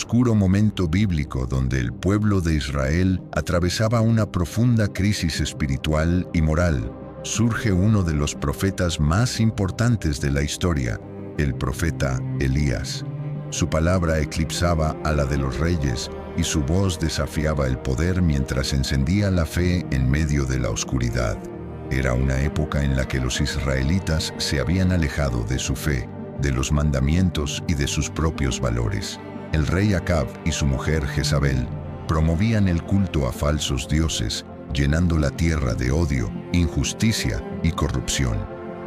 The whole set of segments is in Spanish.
oscuro momento bíblico donde el pueblo de Israel atravesaba una profunda crisis espiritual y moral, surge uno de los profetas más importantes de la historia, el profeta Elías. Su palabra eclipsaba a la de los reyes y su voz desafiaba el poder mientras encendía la fe en medio de la oscuridad. Era una época en la que los israelitas se habían alejado de su fe, de los mandamientos y de sus propios valores. El rey Acab y su mujer Jezabel promovían el culto a falsos dioses, llenando la tierra de odio, injusticia y corrupción.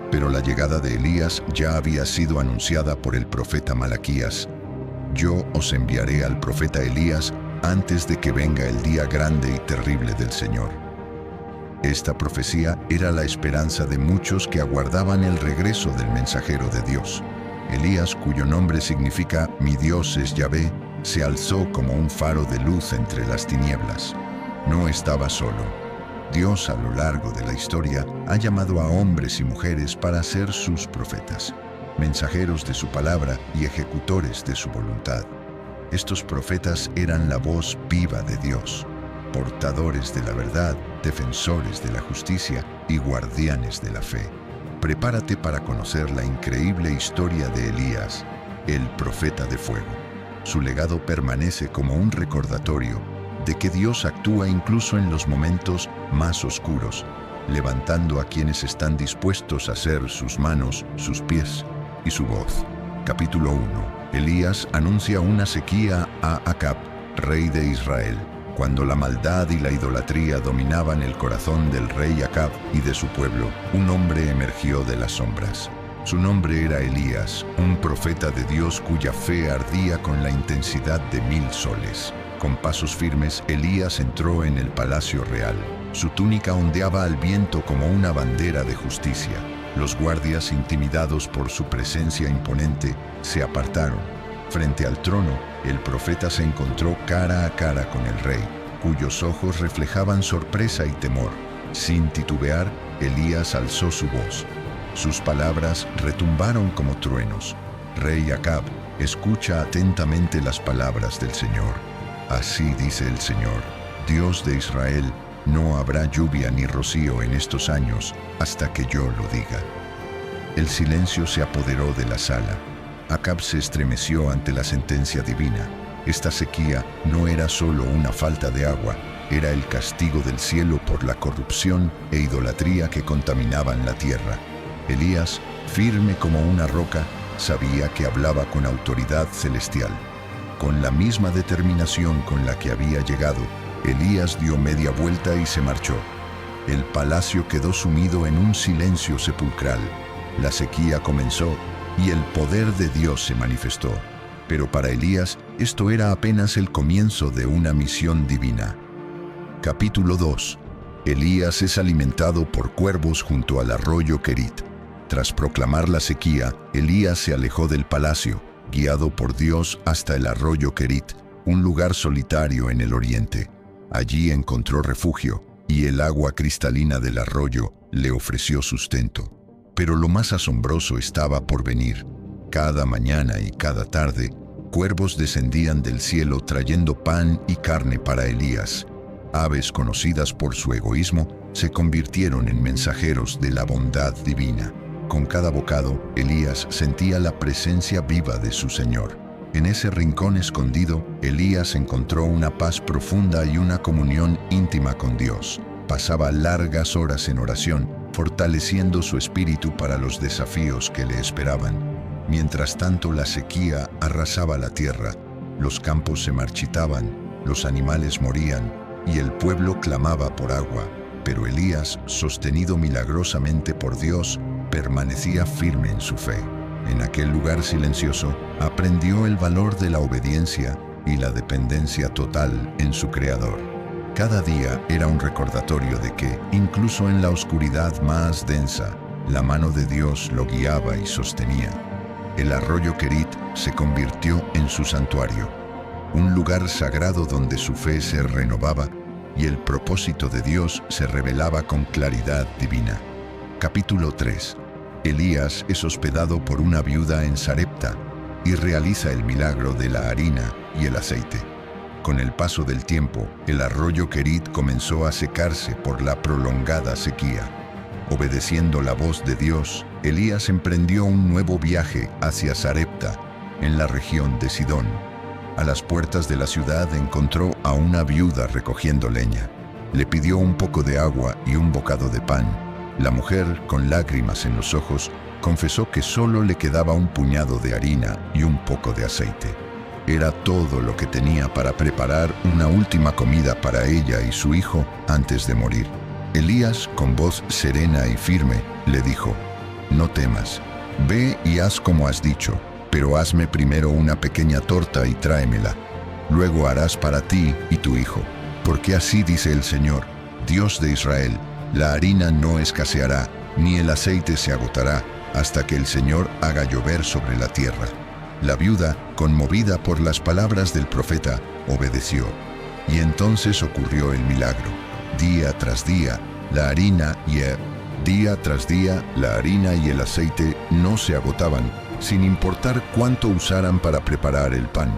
Pero la llegada de Elías ya había sido anunciada por el profeta Malaquías. Yo os enviaré al profeta Elías antes de que venga el día grande y terrible del Señor. Esta profecía era la esperanza de muchos que aguardaban el regreso del mensajero de Dios. Elías, cuyo nombre significa «Mi Dios es Yahvé», se alzó como un faro de luz entre las tinieblas. No estaba solo. Dios, a lo largo de la historia, ha llamado a hombres y mujeres para ser sus profetas, mensajeros de su palabra y ejecutores de su voluntad. Estos profetas eran la voz viva de Dios, portadores de la verdad, defensores de la justicia y guardianes de la fe. Prepárate para conocer la increíble historia de Elías, el profeta de fuego. Su legado permanece como un recordatorio de que Dios actúa incluso en los momentos más oscuros, levantando a quienes están dispuestos a ser sus manos, sus pies y su voz. Capítulo 1. Elías anuncia una sequía a Acab, rey de Israel. Cuando la maldad y la idolatría dominaban el corazón del rey Acab y de su pueblo, un hombre emergió de las sombras. Su nombre era Elías, un profeta de Dios cuya fe ardía con la intensidad de 1000 soles. Con pasos firmes, Elías entró en el palacio real. Su túnica ondeaba al viento como una bandera de justicia. Los guardias, intimidados por su presencia imponente, se apartaron. Frente al trono, el profeta se encontró cara a cara con el rey, cuyos ojos reflejaban sorpresa y temor. Sin titubear, Elías alzó su voz. Sus palabras retumbaron como truenos. Rey Acab, escucha atentamente las palabras del Señor. Así dice el Señor, Dios de Israel, no habrá lluvia ni rocío en estos años hasta que yo lo diga. El silencio se apoderó de la sala. Acab se estremeció ante la sentencia divina. Esta sequía no era solo una falta de agua, era el castigo del cielo por la corrupción e idolatría que contaminaban la tierra. Elías, firme como una roca, sabía que hablaba con autoridad celestial. Con la misma determinación con la que había llegado, Elías dio media vuelta y se marchó. El palacio quedó sumido en un silencio sepulcral. La sequía comenzó y el poder de Dios se manifestó. Pero para Elías, esto era apenas el comienzo de una misión divina. Capítulo 2. Elías es alimentado por cuervos junto al arroyo Querit. Tras proclamar la sequía, Elías se alejó del palacio, guiado por Dios hasta el arroyo Querit, un lugar solitario en el oriente. Allí encontró refugio, y el agua cristalina del arroyo le ofreció sustento. Pero lo más asombroso estaba por venir. Cada mañana y cada tarde, cuervos descendían del cielo trayendo pan y carne para Elías. Aves conocidas por su egoísmo se convirtieron en mensajeros de la bondad divina. Con cada bocado, Elías sentía la presencia viva de su Señor. En ese rincón escondido, Elías encontró una paz profunda y una comunión íntima con Dios. Pasaba largas horas en oración, fortaleciendo su espíritu para los desafíos que le esperaban. Mientras tanto, la sequía arrasaba la tierra, los campos se marchitaban, los animales morían y el pueblo clamaba por agua. Pero Elías, sostenido milagrosamente por Dios, permanecía firme en su fe. En aquel lugar silencioso, aprendió el valor de la obediencia y la dependencia total en su Creador. Cada día era un recordatorio de que, incluso en la oscuridad más densa, la mano de Dios lo guiaba y sostenía. El arroyo Querit se convirtió en su santuario, un lugar sagrado donde su fe se renovaba y el propósito de Dios se revelaba con claridad divina. Capítulo 3. Elías es hospedado por una viuda en Sarepta. y realiza el milagro de la harina y el aceite. Con el paso del tiempo, el arroyo Querit comenzó a secarse por la prolongada sequía. Obedeciendo la voz de Dios, Elías emprendió un nuevo viaje hacia Sarepta, en la región de Sidón. A las puertas de la ciudad encontró a una viuda recogiendo leña. Le pidió un poco de agua y un bocado de pan. La mujer, con lágrimas en los ojos, confesó que solo le quedaba un puñado de harina y un poco de aceite. Era todo lo que tenía para preparar una última comida para ella y su hijo antes de morir. Elías, con voz serena y firme, le dijo: «No temas, ve y haz como has dicho, pero hazme primero una pequeña torta y tráemela. Luego harás para ti y tu hijo, porque así dice el Señor, Dios de Israel, la harina no escaseará, ni el aceite se agotará, hasta que el Señor haga llover sobre la tierra». La viuda, conmovida por las palabras del profeta, obedeció. Y entonces ocurrió el milagro. Día tras día, la harina y el aceite no se agotaban, sin importar cuánto usaran para preparar el pan.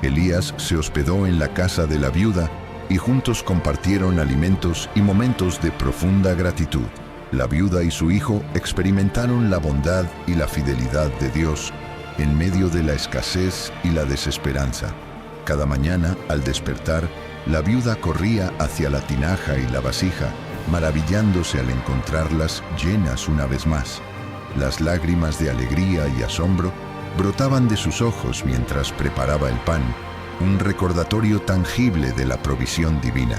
Elías se hospedó en la casa de la viuda y juntos compartieron alimentos y momentos de profunda gratitud. La viuda y su hijo experimentaron la bondad y la fidelidad de Dios en medio de la escasez y la desesperanza. Cada mañana, al despertar, la viuda corría hacia la tinaja y la vasija, maravillándose al encontrarlas llenas una vez más. Las lágrimas de alegría y asombro brotaban de sus ojos mientras preparaba el pan, un recordatorio tangible de la provisión divina.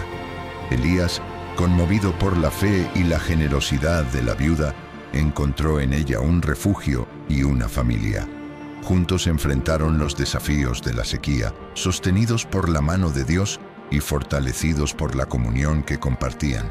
Elías, conmovido por la fe y la generosidad de la viuda, encontró en ella un refugio y una familia. Juntos enfrentaron los desafíos de la sequía, sostenidos por la mano de Dios y fortalecidos por la comunión que compartían.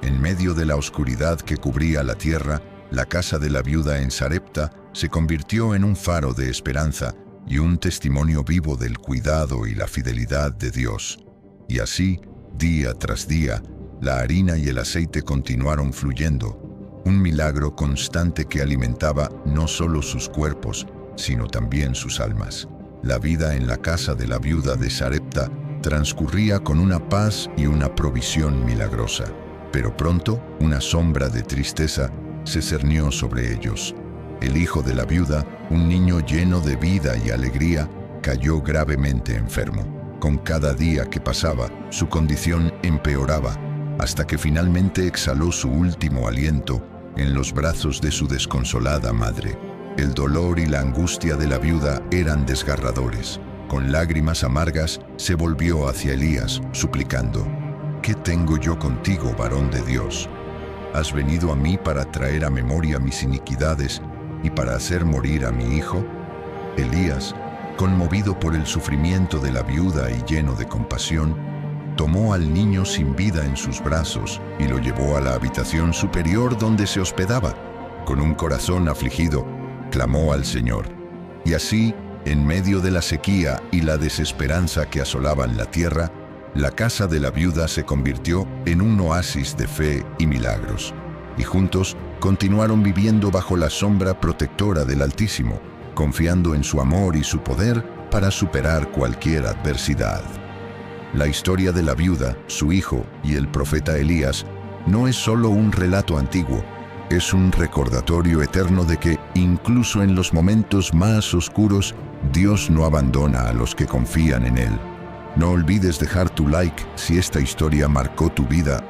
En medio de la oscuridad que cubría la tierra, la casa de la viuda en Sarepta se convirtió en un faro de esperanza y un testimonio vivo del cuidado y la fidelidad de Dios. Y así, día tras día, la harina y el aceite continuaron fluyendo, un milagro constante que alimentaba no solo sus cuerpos, sino también sus almas. La vida en la casa de la viuda de Sarepta transcurría con una paz y una provisión milagrosa. Pero pronto, una sombra de tristeza se cernió sobre ellos. El hijo de la viuda, un niño lleno de vida y alegría, cayó gravemente enfermo. Con cada día que pasaba, su condición empeoraba, hasta que finalmente exhaló su último aliento en los brazos de su desconsolada madre. El dolor y la angustia de la viuda eran desgarradores. Con lágrimas amargas, se volvió hacia Elías, suplicando: «¿Qué tengo yo contigo, varón de Dios? ¿Has venido a mí para traer a memoria mis iniquidades y para hacer morir a mi hijo?» Elías, conmovido por el sufrimiento de la viuda y lleno de compasión, tomó al niño sin vida en sus brazos y lo llevó a la habitación superior donde se hospedaba. Con un corazón afligido, clamó al Señor. Y así, en medio de la sequía y la desesperanza que asolaban la tierra, la casa de la viuda se convirtió en un oasis de fe y milagros. Y juntos continuaron viviendo bajo la sombra protectora del Altísimo, confiando en su amor y su poder para superar cualquier adversidad. La historia de la viuda, su hijo y el profeta Elías no es solo un relato antiguo, es un recordatorio eterno de que, incluso en los momentos más oscuros, Dios no abandona a los que confían en Él. No olvides dejar tu like si esta historia marcó tu vida